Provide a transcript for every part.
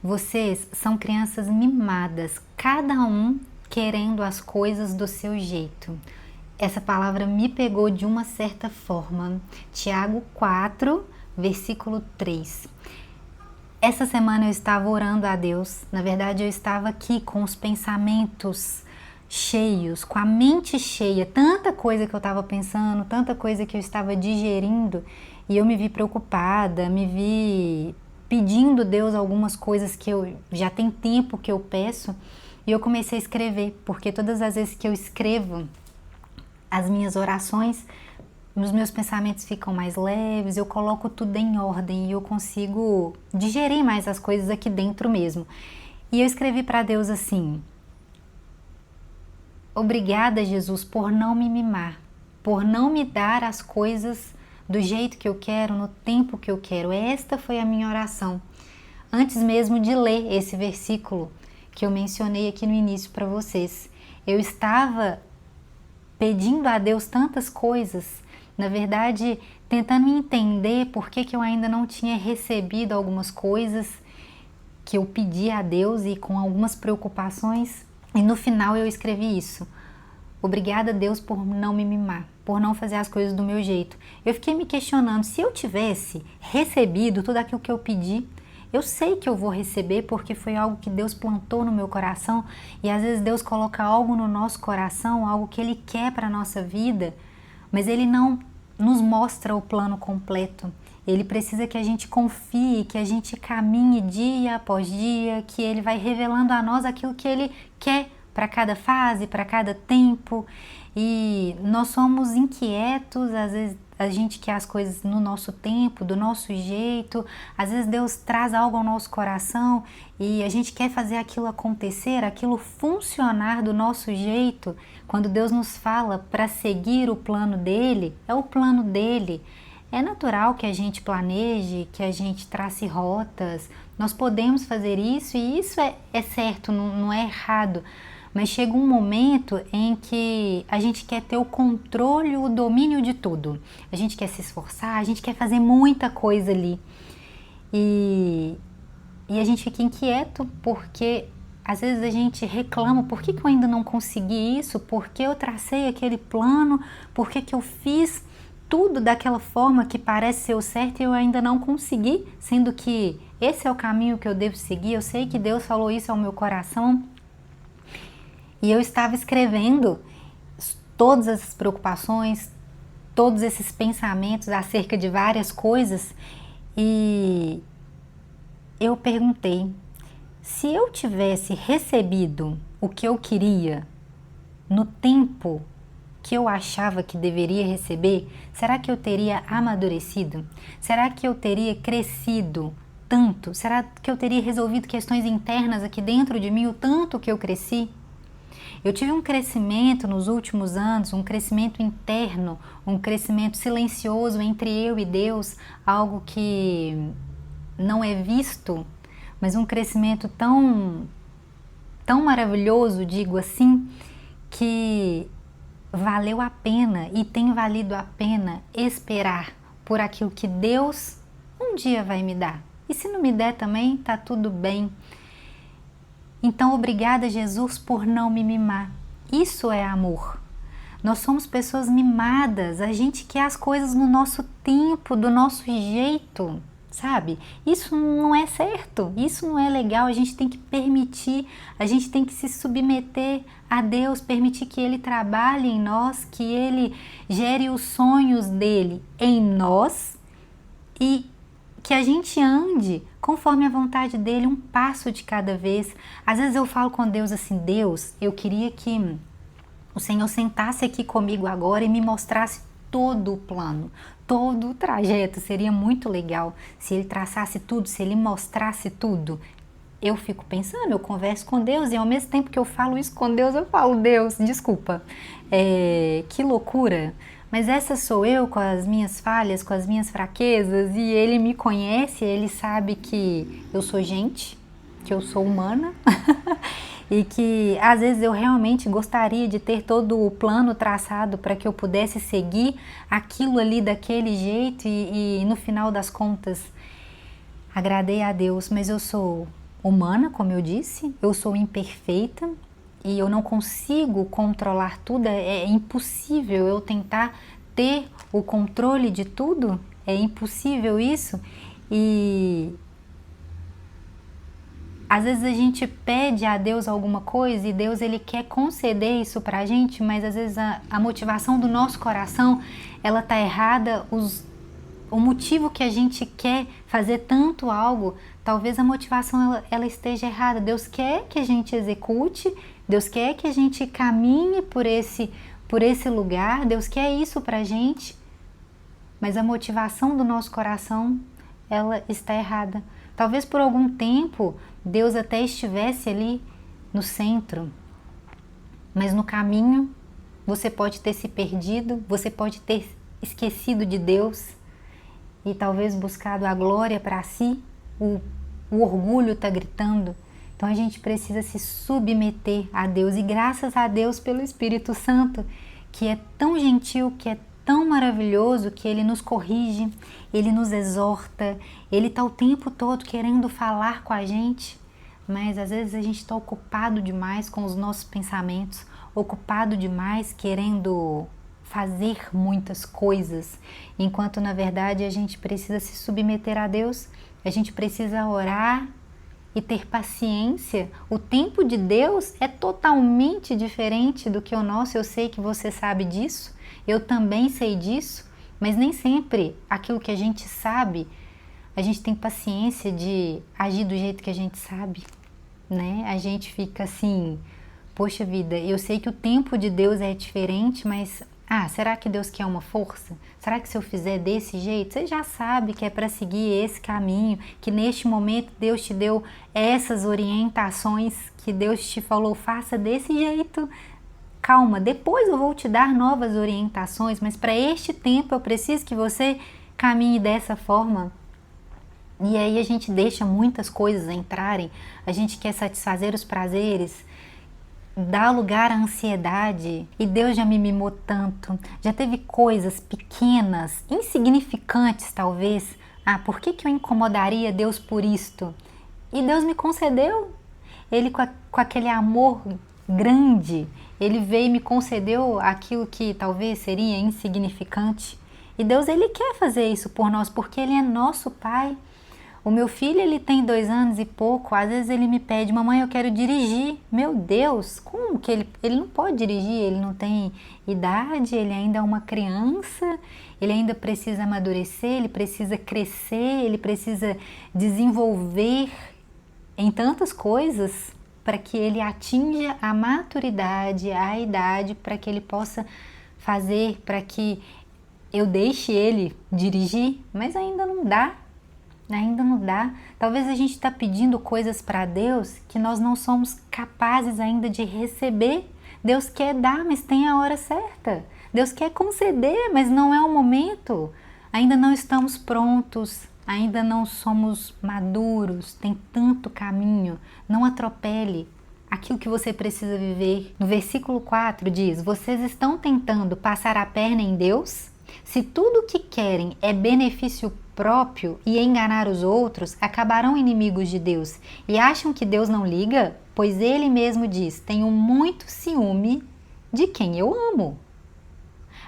Vocês são crianças mimadas, cada um querendo as coisas do seu jeito. Essa palavra me pegou de uma certa forma. Tiago 4, versículo 3. Essa semana eu estava orando a Deus. Na verdade, eu estava aqui com os pensamentos cheios, com a mente cheia, tanta coisa que eu estava pensando, tanta coisa que eu estava digerindo, e eu me vi preocupada, me vi pedindo a Deus algumas coisas que eu já tem tempo que eu peço, e eu comecei a escrever, porque todas as vezes que eu escrevo as minhas orações, os meus pensamentos ficam mais leves, eu coloco tudo em ordem e eu consigo digerir mais as coisas aqui dentro mesmo. E eu escrevi para Deus assim: obrigada, Jesus, por não me mimar, por não me dar as coisas do jeito que eu quero, no tempo que eu quero. Esta foi a minha oração, antes mesmo de ler esse versículo que eu mencionei aqui no início para vocês. Eu estava pedindo a Deus tantas coisas, na verdade, tentando entender por que eu ainda não tinha recebido algumas coisas que eu pedi a Deus e com algumas preocupações. E no final eu escrevi isso: obrigada, Deus, por não me mimar, por não fazer as coisas do meu jeito. Eu fiquei me questionando, se eu tivesse recebido tudo aquilo que eu pedi, eu sei que eu vou receber porque foi algo que Deus plantou no meu coração, e às vezes Deus coloca algo no nosso coração, algo que Ele quer para a nossa vida, mas Ele não nos mostra o plano completo. Ele precisa que a gente confie, que a gente caminhe dia após dia, que Ele vai revelando a nós aquilo que Ele quer para cada fase, para cada tempo. E nós somos inquietos, às vezes a gente quer as coisas no nosso tempo, do nosso jeito. Às vezes Deus traz algo ao nosso coração e a gente quer fazer aquilo acontecer, aquilo funcionar do nosso jeito. Quando Deus nos fala para seguir o plano dele, é o plano dele. É natural que a gente planeje, que a gente trace rotas, nós podemos fazer isso e isso é certo, não é errado. Mas chega um momento em que a gente quer ter o controle, o domínio de tudo. A gente quer se esforçar, a gente quer fazer muita coisa ali. E a gente fica inquieto porque às vezes a gente reclama: por que eu ainda não consegui isso? Por que eu tracei aquele plano? Por que eu fiz tudo daquela forma que parece ser o certo e eu ainda não consegui? Sendo que esse é o caminho que eu devo seguir. Eu sei que Deus falou isso ao meu coração. E eu estava escrevendo todas essas preocupações, todos esses pensamentos acerca de várias coisas, e eu perguntei: se eu tivesse recebido o que eu queria no tempo que eu achava que deveria receber, será que eu teria amadurecido? Será que eu teria crescido tanto? Será que eu teria resolvido questões internas aqui dentro de mim o tanto que eu cresci? Eu tive um crescimento nos últimos anos, um crescimento interno, um crescimento silencioso entre eu e Deus, algo que não é visto, mas um crescimento tão maravilhoso, digo assim, que valeu a pena e tem valido a pena esperar por aquilo que Deus um dia vai me dar. E se não me der também, tá tudo bem. Então, obrigada, Jesus, por não me mimar. Isso é amor. Nós somos pessoas mimadas, a gente quer as coisas no nosso tempo, do nosso jeito, sabe? Isso não é certo, isso não é legal, a gente tem que permitir, a gente tem que se submeter a Deus, permitir que Ele trabalhe em nós, que Ele gere os sonhos dEle em nós e que a gente ande conforme a vontade dele, um passo de cada vez. Às vezes eu falo com Deus assim: Deus, eu queria que o Senhor sentasse aqui comigo agora e me mostrasse todo o plano, todo o trajeto. Seria muito legal se Ele traçasse tudo, se Ele mostrasse tudo. Eu fico pensando, eu converso com Deus e ao mesmo tempo que eu falo isso com Deus, eu falo: Deus, desculpa, que loucura. Mas essa sou eu, com as minhas falhas, com as minhas fraquezas, e Ele me conhece, Ele sabe que eu sou gente, que eu sou humana e que às vezes eu realmente gostaria de ter todo o plano traçado para que eu pudesse seguir aquilo ali daquele jeito e no final das contas agradei a Deus, mas eu sou humana, como eu disse, eu sou imperfeita e eu não consigo controlar tudo, é impossível eu tentar ter o controle de tudo, é impossível isso. E às vezes a gente pede a Deus alguma coisa e Deus ele quer conceder isso pra gente, mas às vezes a motivação do nosso coração ela tá errada, o motivo que a gente quer fazer tanto algo, talvez a motivação ela esteja errada. Deus quer que a gente execute, Deus quer que a gente caminhe por esse lugar, Deus quer isso pra gente, mas a motivação do nosso coração ela está errada. Talvez por algum tempo Deus até estivesse ali no centro, mas no caminho você pode ter se perdido, você pode ter esquecido de Deus e talvez buscado a glória para si, o orgulho está gritando. Então a gente precisa se submeter a Deus e graças a Deus pelo Espírito Santo, que é tão gentil, que é tão maravilhoso, que Ele nos corrige, Ele nos exorta, Ele está o tempo todo querendo falar com a gente, mas às vezes a gente está ocupado demais com os nossos pensamentos, ocupado demais querendo fazer muitas coisas, enquanto na verdade a gente precisa se submeter a Deus, a gente precisa orar e ter paciência. O tempo de Deus é totalmente diferente do que o nosso, eu sei que você sabe disso, eu também sei disso, mas nem sempre aquilo que a gente sabe, a gente tem paciência de agir do jeito que a gente sabe, né? A gente fica assim, poxa vida, eu sei que o tempo de Deus é diferente, mas será que Deus quer uma força? Será que se eu fizer desse jeito, você já sabe que é para seguir esse caminho, que neste momento Deus te deu essas orientações, que Deus te falou, faça desse jeito. Calma, depois eu vou te dar novas orientações, mas para este tempo eu preciso que você caminhe dessa forma. E aí a gente deixa muitas coisas entrarem, a gente quer satisfazer os prazeres, dá lugar à ansiedade, e Deus já me mimou tanto, já teve coisas pequenas, insignificantes talvez, por que eu incomodaria Deus por isto? E Deus me concedeu, Ele com aquele amor grande, Ele veio e me concedeu aquilo que talvez seria insignificante, e Deus Ele quer fazer isso por nós, porque Ele é nosso Pai. O meu filho, ele tem 2 anos e pouco, às vezes ele me pede, mamãe, eu quero dirigir. Meu Deus, como que ele não pode dirigir? Ele não tem idade, ele ainda é uma criança, ele ainda precisa amadurecer, ele precisa crescer, ele precisa desenvolver em tantas coisas para que ele atinja a maturidade, a idade, para que ele possa fazer, para que eu deixe ele dirigir, mas ainda não dá. Ainda não dá. Talvez a gente está pedindo coisas para Deus que nós não somos capazes ainda de receber. Deus quer dar, mas tem a hora certa. Deus quer conceder, mas não é o momento. Ainda não estamos prontos, ainda não somos maduros, tem tanto caminho. Não atropele aquilo que você precisa viver. No versículo 4 diz, vocês estão tentando passar a perna em Deus? Se tudo o que querem é benefício próprio e enganar os outros, acabarão inimigos de Deus. E acham que Deus não liga? Pois Ele mesmo diz, tenho muito ciúme de quem eu amo.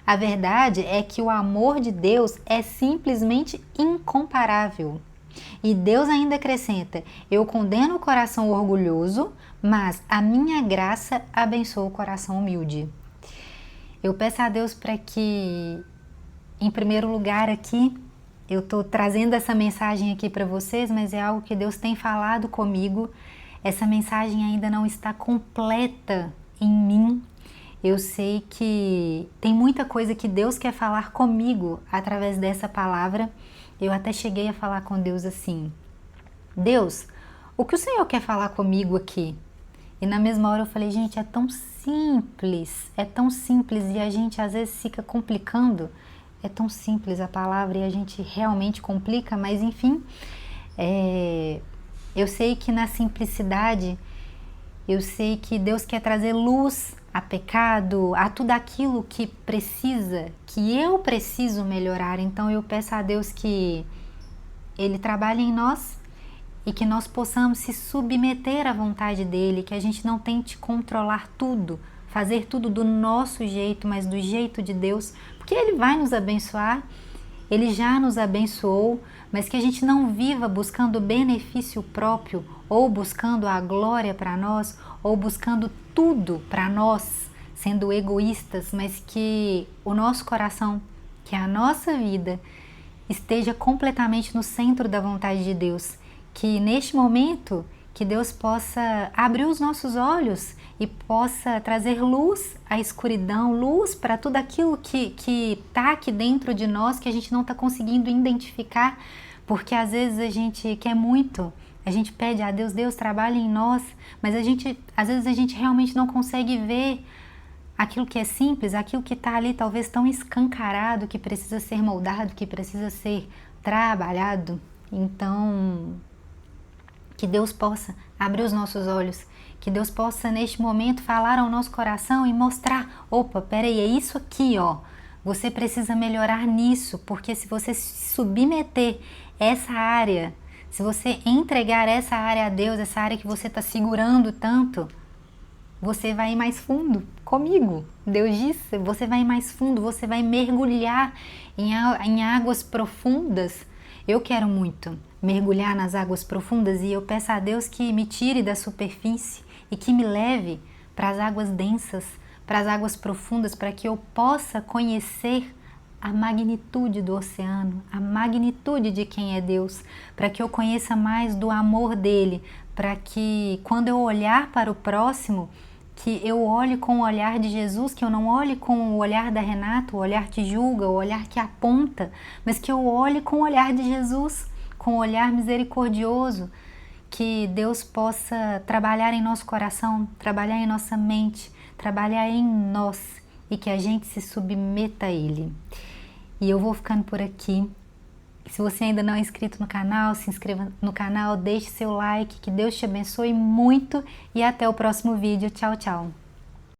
A verdade é que o amor de Deus é simplesmente incomparável. E Deus ainda acrescenta, eu condeno o coração orgulhoso, mas a minha graça abençoa o coração humilde. Eu peço a Deus para que, em primeiro lugar aqui, eu estou trazendo essa mensagem aqui para vocês, mas é algo que Deus tem falado comigo. Essa mensagem ainda não está completa em mim. Eu sei que tem muita coisa que Deus quer falar comigo através dessa palavra. Eu até cheguei a falar com Deus assim, Deus, o que o Senhor quer falar comigo aqui? E na mesma hora eu falei, gente, é tão simples e a gente às vezes fica complicando. É tão simples a palavra e a gente realmente complica, mas enfim, eu sei que na simplicidade, eu sei que Deus quer trazer luz a pecado, a tudo aquilo que eu preciso melhorar. Então eu peço a Deus que Ele trabalhe em nós e que nós possamos se submeter à vontade dele, que a gente não tente controlar tudo, fazer tudo do nosso jeito, mas do jeito de Deus, porque ele vai nos abençoar, ele já nos abençoou, mas que a gente não viva buscando o benefício próprio, ou buscando a glória para nós, ou buscando tudo para nós, sendo egoístas, mas que o nosso coração, que a nossa vida esteja completamente no centro da vontade de Deus. Que neste momento, que Deus possa abrir os nossos olhos e possa trazer luz à escuridão, luz para tudo aquilo que está aqui dentro de nós, que a gente não está conseguindo identificar, porque às vezes a gente quer muito, a gente pede a Deus, Deus trabalha em nós, mas às vezes a gente realmente não consegue ver aquilo que é simples, aquilo que está ali talvez tão escancarado, que precisa ser moldado, que precisa ser trabalhado. Então, que Deus possa abrir os nossos olhos, que Deus possa neste momento falar ao nosso coração e mostrar, opa, peraí, é isso aqui, ó, você precisa melhorar nisso, porque se você se submeter essa área, se você entregar essa área a Deus, essa área que você está segurando tanto, você vai ir mais fundo comigo. Deus disse, você vai ir mais fundo, você vai mergulhar em águas profundas. Eu quero muito mergulhar nas águas profundas e eu peço a Deus que me tire da superfície e que me leve para as águas densas, para as águas profundas, para que eu possa conhecer a magnitude do oceano, a magnitude de quem é Deus, para que eu conheça mais do amor dele, para que quando eu olhar para o próximo, que eu olhe com o olhar de Jesus, que eu não olhe com o olhar da Renata, o olhar que julga, o olhar que aponta, mas que eu olhe com o olhar de Jesus, com o olhar misericordioso, que Deus possa trabalhar em nosso coração, trabalhar em nossa mente, trabalhar em nós e que a gente se submeta a Ele. E eu vou ficando por aqui. Se você ainda não é inscrito no canal, se inscreva no canal, deixe seu like, que Deus te abençoe muito e até o próximo vídeo. Tchau, tchau!